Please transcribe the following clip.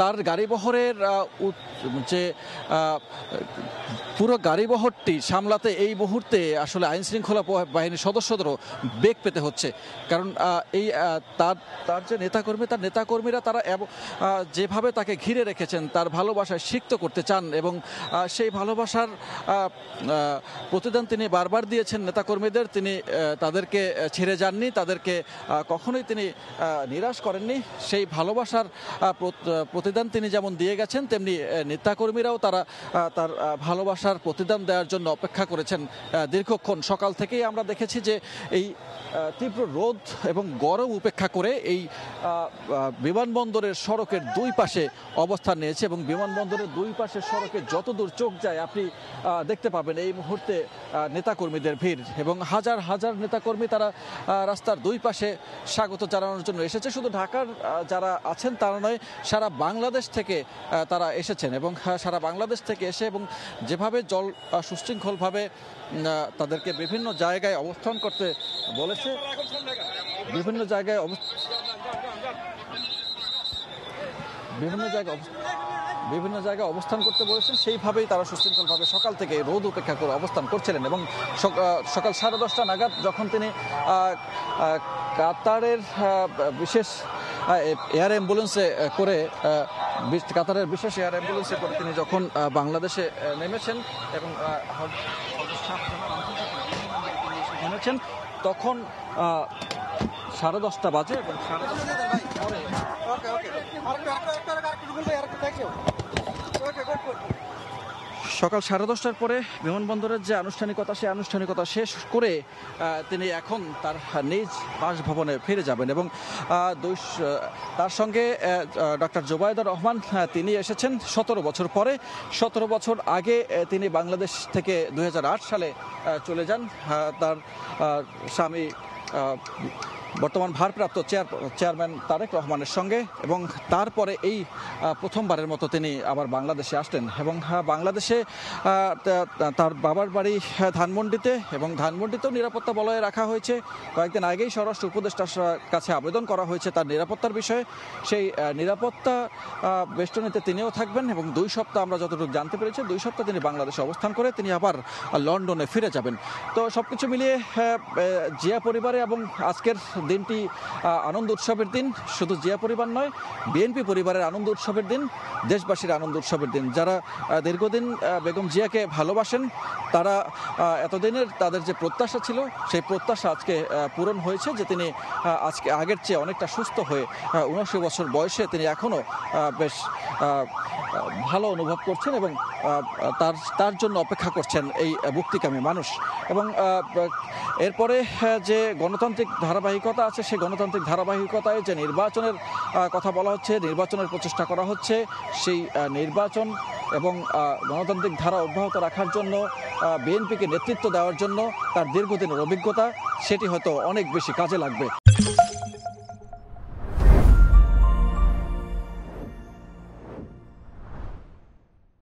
তার গাড়িবহরের যে আ পুরো গাড়িবহরটি সামলাতে এই মুহূর্তে আসলে আইনশৃঙ্খলা বাহিনীর সদস্যদেরও বেগ পেতে হচ্ছে। কারণ এই তার তার যে নেতাকর্মী, তার নেতাকর্মীরা তারা যেভাবে তাকে ঘিরে রেখেছেন, তার ভালোবাসায় সিক্ত করতে চান এবং সেই ভালোবাসার প্রতিদান তিনি বারবার দিয়েছেন নেতাকর্মীদের। তিনি তাদেরকে ছেড়ে যাননি, তাদেরকে কখনোই তিনি নিরাশ করেননি। সেই ভালোবাসার প্রতিদান তিনি যেমন দিয়ে গেছেন, তেমনি নেতাকর্মীরাও তার ভালোবাসার প্রতিদান দেওয়ার জন্য অপেক্ষা করেছেন দীর্ঘক্ষণ। সকাল থেকেই আমরা দেখেছি যে এই তীব্র রোদ এবং গরম উপেক্ষা করে এই বিমানবন্দরের সড়কের দুই পাশে অবস্থান নিয়েছে এবং বিমানবন্দরের দুই পাশে সড়কে যতদূর চোখ যায় আপনি দেখতে পাবেন এই মুহূর্তে নেতাকর্মীদের ভিড় এবং হাজার হাজার নেতাকর্মী তারা রাস্তার দুই পাশে স্বাগত জানানোর জন্য এসেছে। শুধু ঢাকার যারা আছেন তারা নয়, সারা বাংলাদেশ থেকে তারা এসেছেন এবং সারা বাংলাদেশ থেকে এসে এবং যেভাবে সুশৃঙ্খলভাবে তাদেরকে বিভিন্ন জায়গায় অবস্থান করতে বলেছে, বিভিন্ন জায়গায় অবস্থান করতে বলেছেন, সেইভাবেই তারা সুশৃঙ্খলভাবে সকাল থেকে রোদ উপেক্ষা করে অবস্থান করছিলেন। এবং সকাল 10:30 নাগাদ যখন তিনি কাতারের বিশেষ এয়ার অ্যাম্বুলেন্সে করে তিনি যখন বাংলাদেশে নেমেছেন এবং নেমেছেন তখন 10:30 বাজে এবং সকাল 10:30টার পরে বিমানবন্দরের যে আনুষ্ঠানিকতা, সেই আনুষ্ঠানিকতা শেষ করে তিনি এখন তার নিজ বাসভবনে ফিরে যাবেন এবং তার সঙ্গে ডক্টর জোবায়েদা রহমান তিনি এসেছেন 17 বছর পরে। 17 বছর আগে তিনি বাংলাদেশ থেকে 2008 সালে চলে যান তার স্বামী বর্তমান ভারপ্রাপ্ত চেয়ারম্যান তারেক রহমানের সঙ্গে এবং তারপরে এই প্রথমবারের মতো তিনি আবার বাংলাদেশে আসলেন এবং বাংলাদেশে তার বাবার বাড়ি ধানমন্ডিতে এবং ধানমন্ডিতেও নিরাপত্তা বলয়ে রাখা হয়েছে। কয়েকদিন আগেই স্বরাষ্ট্র উপদেষ্টার কাছে আবেদন করা হয়েছে তার নিরাপত্তার বিষয়ে। সেই নিরাপত্তা বেষ্টনীতে তিনিও থাকবেন এবং 2 সপ্তাহ আমরা যতটুকু জানতে পেরেছি 2 সপ্তাহ তিনি বাংলাদেশে অবস্থান করে তিনি আবার লন্ডনে ফিরে যাবেন। তো সবকিছু মিলিয়ে জিয়া পরিবারে এবং আজকের দিনটি আনন্দ উৎসবের দিন। শুধু জিয়া পরিবার নয়, বিএনপি পরিবারের আনন্দ উৎসবের দিন, দেশবাসীর আনন্দ উৎসবের দিন। যারা দীর্ঘদিন বেগম জিয়াকে ভালোবাসেন, তারা এতদিনের তাদের যে প্রত্যাশা ছিল, সেই প্রত্যাশা আজকে পূরণ হয়েছে যে তিনি আজকে আগের চেয়ে অনেকটা সুস্থ হয়ে 79 বছর বয়সে তিনি এখনও বেশ ভালো অনুভব করছেন এবং তার জন্য অপেক্ষা করছেন এই মুক্তিকামী মানুষ। এবং এরপরে যে গণতান্ত্রিক ধারাবাহিকতা আছে, সেই গণতান্ত্রিক ধারাবাহিকতায় যে নির্বাচনের কথা বলা হচ্ছে, নির্বাচনের প্রচেষ্টা করা হচ্ছে, সেই নির্বাচন এবং গণতান্ত্রিক ধারা অব্যাহত রাখার জন্য বিএনপিকে নেতৃত্ব দেওয়ার জন্য তার দীর্ঘদিনের অভিজ্ঞতা, সেটি হয়তো অনেক বেশি কাজে লাগবে।